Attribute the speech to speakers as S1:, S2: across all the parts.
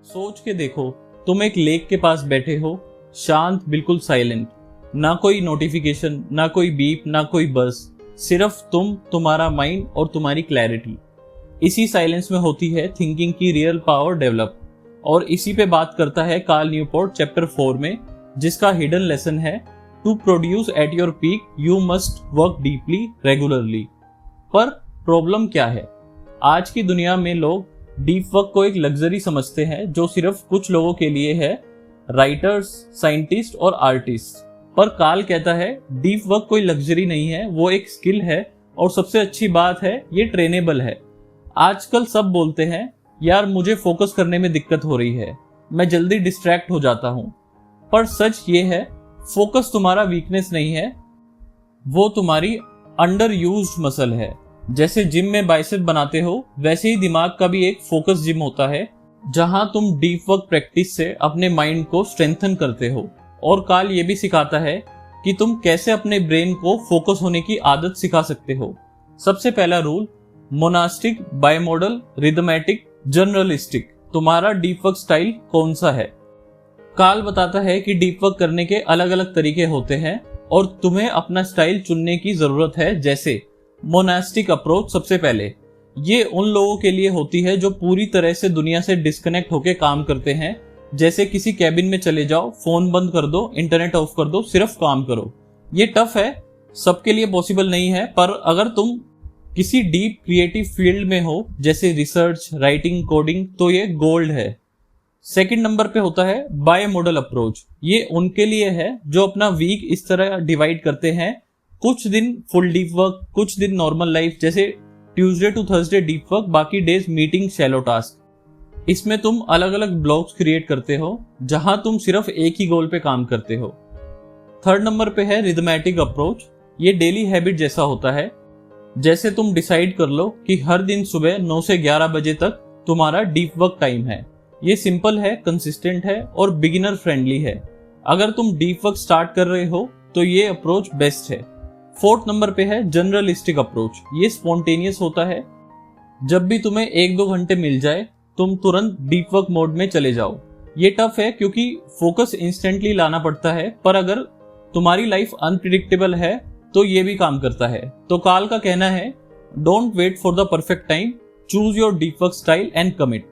S1: सोच के देखो, तुम एक लेक के पास बैठे हो, शांत, बिल्कुल साइलेंट। ना कोई नोटिफिकेशन, ना कोई बीप, ना कोई बस, सिर्फ तुम, तुम्हारा माइंड और तुम्हारी क्लैरिटी। इसी साइलेंस में होती है थिंकिंग की रियल पावर डेवलप। और इसी पे बात करता है कार्ल न्यूपोर्ट चैप्टर 4 में, जिसका हिडन लेसन है, to produce at your peak you must work deeply regularly. पर प्रॉब्लम क्या है? आज की दुनिया में लोग डीप वर्क को एक लग्जरी समझते हैं जो सिर्फ कुछ लोगों के लिए है, राइटर्स, साइंटिस्ट और आर्टिस्ट। पर कार्ल कहता है डीप वर्क कोई लग्जरी नहीं है, वो एक स्किल है, और सबसे अच्छी बात है ये ट्रेनेबल है। आजकल सब बोलते हैं यार मुझे फोकस करने में दिक्कत हो रही है, मैं जल्दी डिस्ट्रैक्ट हो जाता हूं। पर सच ये है, फोकस तुम्हारा वीकनेस नहीं है, वो तुम्हारी अंडर यूज्ड मसल है। जैसे जिम में बाइसेप बनाते हो, वैसे ही दिमाग का भी एक फोकस जिम होता है, जहां तुम डीप वर्क प्रैक्टिस से अपने माइंड को स्ट्रेंथन करते हो। और कार्ल ये भी सिखाता है कि तुम कैसे अपने ब्रेन को फोकस होने की आदत सिखा सकते हो। सबसे पहला रूल, मोनास्टिक, बायमोडल, रिदमेटिक, जर्नलिस्टिक। तुम्हारा डीप वर्क स्टाइल कौन सा है? कार्ल बताता है कि डीप वर्क करने के अलग अलग तरीके होते हैं और तुम्हें अपना स्टाइल चुनने की जरूरत है। जैसे मोनास्टिक अप्रोच, सबसे पहले ये उन लोगों के लिए होती है जो पूरी तरह से दुनिया से डिस्कनेक्ट होकर काम करते हैं। जैसे किसी कैबिन में चले जाओ, फोन बंद कर दो, इंटरनेट ऑफ कर दो, सिर्फ काम करो। ये टफ है, सबके लिए पॉसिबल नहीं है, पर अगर तुम किसी डीप क्रिएटिव फील्ड में हो, जैसे रिसर्च, राइटिंग, कोडिंग, तो ये गोल्ड है। सेकंड नंबर पे होता है बायमोडल अप्रोच। ये उनके लिए है जो अपना वीक इस तरह डिवाइड करते हैं, कुछ दिन फुल डीप वर्क, कुछ दिन नॉर्मल लाइफ, जैसे Tuesday to Thursday deep work, बाकी डेज मीटिंग, शैलो टास्क। इसमें तुम अलग अलग ब्लॉक्स क्रिएट करते हो जहां तुम सिर्फ एक ही गोल पे काम करते हो। थर्ड नंबर पे है रिदमेटिक अप्रोच। ये डेली हैबिट जैसा होता है। जैसे तुम डिसाइड कर लो कि हर दिन सुबह 9 से 11 बजे तक तुम्हारा डीप वर्क टाइम है। ये सिंपल है, कंसिस्टेंट है और बिगिनर फ्रेंडली है। अगर तुम डीप वर्क स्टार्ट कर रहे हो तो ये अप्रोच बेस्ट है। फोर्थ नंबर पे है जनरलिस्टिक अप्रोच। ये स्पॉन्टेनियस होता है। जब भी तुम्हें 1-2 घंटे मिल जाए, तुम तुरंत डीप वर्क मोड में चले जाओ। ये टफ है क्योंकि फोकस इंस्टेंटली लाना पड़ता है, पर अगर तुम्हारी लाइफ अनप्रिडिक्टेबल है तो ये भी काम करता है। तो कार्ल का कहना है, don't wait for the perfect time, choose your deep work style and commit.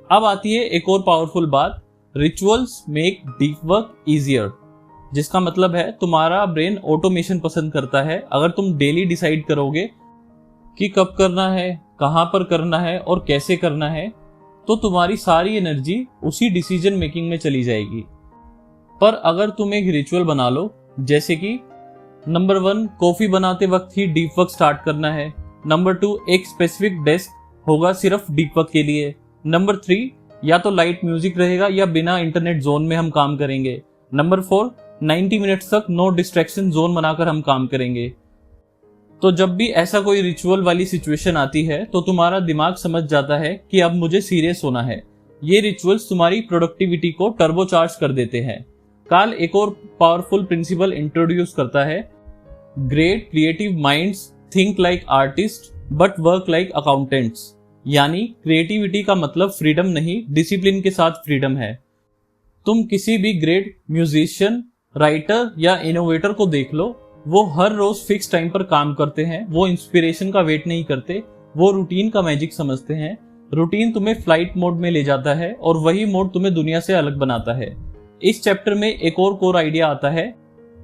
S1: अब आती है एक और पावरफुल बात, rituals make deep work easier. जिसका मतलब है तुम्हारा ब्रेन ऑटोमेशन पसंद करता है। अगर तुम डेली डिसाइड करोगे कि कब करना है, कहां पर करना है और कैसे करना है, तो तुम्हारी सारी एनर्जी उसी डिसीजन मेकिंग में चली जाएगी। पर अगर तुम एक रिचुअल बना लो, जैसे कि नंबर 1, कॉफी बनाते वक्त ही डीप वर्क स्टार्ट करना है। नंबर 2, एक स्पेसिफिक डेस्क होगा सिर्फ डीप वर्क के लिए। नंबर 3, या तो लाइट म्यूजिक रहेगा या बिना इंटरनेट जोन में हम काम करेंगे। नंबर 4, 90 मिनट्स तक नो डिस्ट्रैक्शन जोन बनाकर हम काम करेंगे। तो जब भी ऐसा कोई रिचुअल वाली सिचुएशन आती है तो तुम्हारा दिमाग समझ जाता है कि अब मुझे सीरियस होना है। ये रिचुअल्स तुम्हारी प्रोडक्टिविटी को टर्बोचार्ज कर देते हैं। कार्ल एक और पावरफुल प्रिंसिपल इंट्रोड्यूस करता है, great creative minds think like artist but work like accountants. यानी क्रिएटिविटी का मतलब फ्रीडम नहीं, डिसिप्लिन के साथ फ्रीडम है। तुम किसी भी ग्रेट म्यूजिशियन, राइटर या इनोवेटर को देख लो, वो हर रोज फिक्स टाइम पर काम करते हैं। वो इंस्पिरेशन का वेट नहीं करते, वो रूटीन का मैजिक समझते हैं। रूटीन तुम्हें फ्लाइट मोड में ले जाता है और वही मोड तुम्हें दुनिया से अलग बनाता है। इस चैप्टर में एक और कोर आइडिया आता है,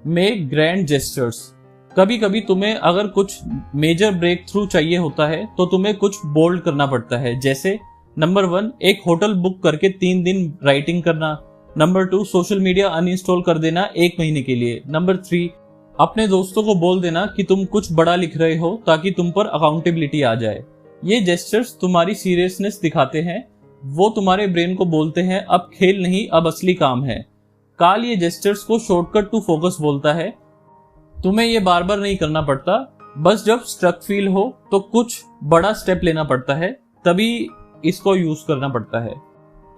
S1: मेक ग्रैंड जेस्चर्स। कभी कभी तुम्हें अगर कुछ मेजर ब्रेक थ्रू चाहिए होता है तो तुम्हें कुछ बोल्ड करना पड़ता है। जैसे नंबर 1, एक होटल बुक करके 3 दिन राइटिंग करना। नंबर 2, सोशल मीडिया अनइंस्टॉल कर देना 1 महीने के लिए। नंबर 3, अपने दोस्तों को बोल देना कि तुम कुछ बड़ा लिख रहे हो ताकि तुम पर अकाउंटेबिलिटी आ जाए। ये जेस्चर्स तुम्हारी सीरियसनेस दिखाते हैं। वो तुम्हारे ब्रेन को बोलते हैं अब खेल नहीं, अब असली काम है। कार्ल ये जेस्चर्स को शॉर्टकट टू फोकस बोलता है। तुम्हें ये बार बार नहीं करना पड़ता, बस जब स्ट्रक फील हो तो कुछ बड़ा स्टेप लेना पड़ता है, तभी इसको यूज करना पड़ता है।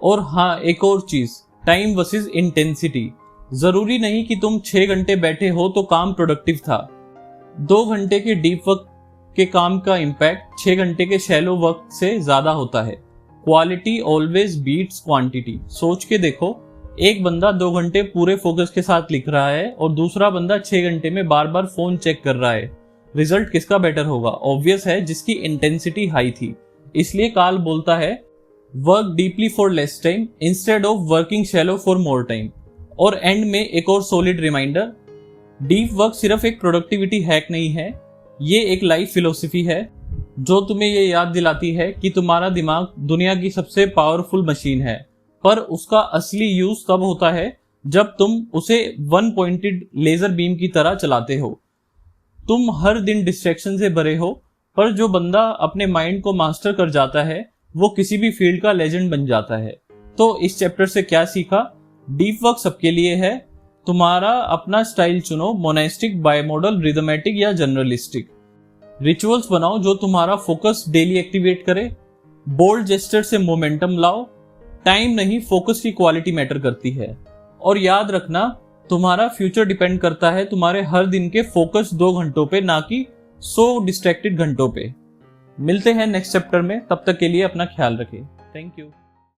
S1: और हाँ, एक और चीज, टाइम वर्सेस इंटेंसिटी। जरूरी नहीं कि तुम 6 घंटे बैठे हो तो काम प्रोडक्टिव था। 2 घंटे के डीप वर्क के काम का इम्पैक्ट 6 घंटे के शैलो वर्क से ज्यादा होता है। Quality always beats quantity. सोच के देखो, एक बंदा 2 घंटे पूरे फोकस के साथ लिख रहा है और दूसरा बंदा 6 घंटे में बार बार फोन चेक कर रहा है। रिजल्ट किसका बेटर होगा? ऑब्वियस है, जिसकी इंटेंसिटी हाई थी। इसलिए कार्ल बोलता है, work deeply for less time instead of working shallow for more time. और एंड में एक और सॉलिड रिमाइंडर, डीप वर्क सिर्फ एक प्रोडक्टिविटी हैक नहीं है, ये एक लाइफ फिलोसफी है जो तुम्हें ये याद दिलाती है कि तुम्हारा दिमाग दुनिया की सबसे पावरफुल मशीन है, पर उसका असली यूज तब होता है जब तुम उसे वन पॉइंटेड लेजर बीम की तरह चलाते हो। तुम हर दिन डिस्ट्रैक्शन से भरे हो, पर जो बंदा अपने माइंड को मास्टर कर जाता है वो किसी भी फील्ड का लेजेंड बन जाता है। तो इस चैप्टर से क्या सीखा? डीप वर्क सबके लिए है, तुम्हारा अपना स्टाइल चुनो, मोनेस्टिक, बायमॉडल, रिदमेटिक या जनरलिस्टिक। रिचुअल्स बनाओ जो तुम्हारा फोकस डेली एक्टिवेट करे। बोल्ड जेस्चर से मोमेंटम लाओ। टाइम नहीं, फोकस की क्वालिटी मैटर करती है। और याद रखना, तुम्हारा फ्यूचर डिपेंड करता है तुम्हारे हर दिन के फोकस 2 घंटों पे, ना कि 100 डिस्ट्रैक्टेड घंटों पे। मिलते हैं नेक्स्ट चैप्टर में, तब तक के लिए अपना ख्याल रखें। Thank you.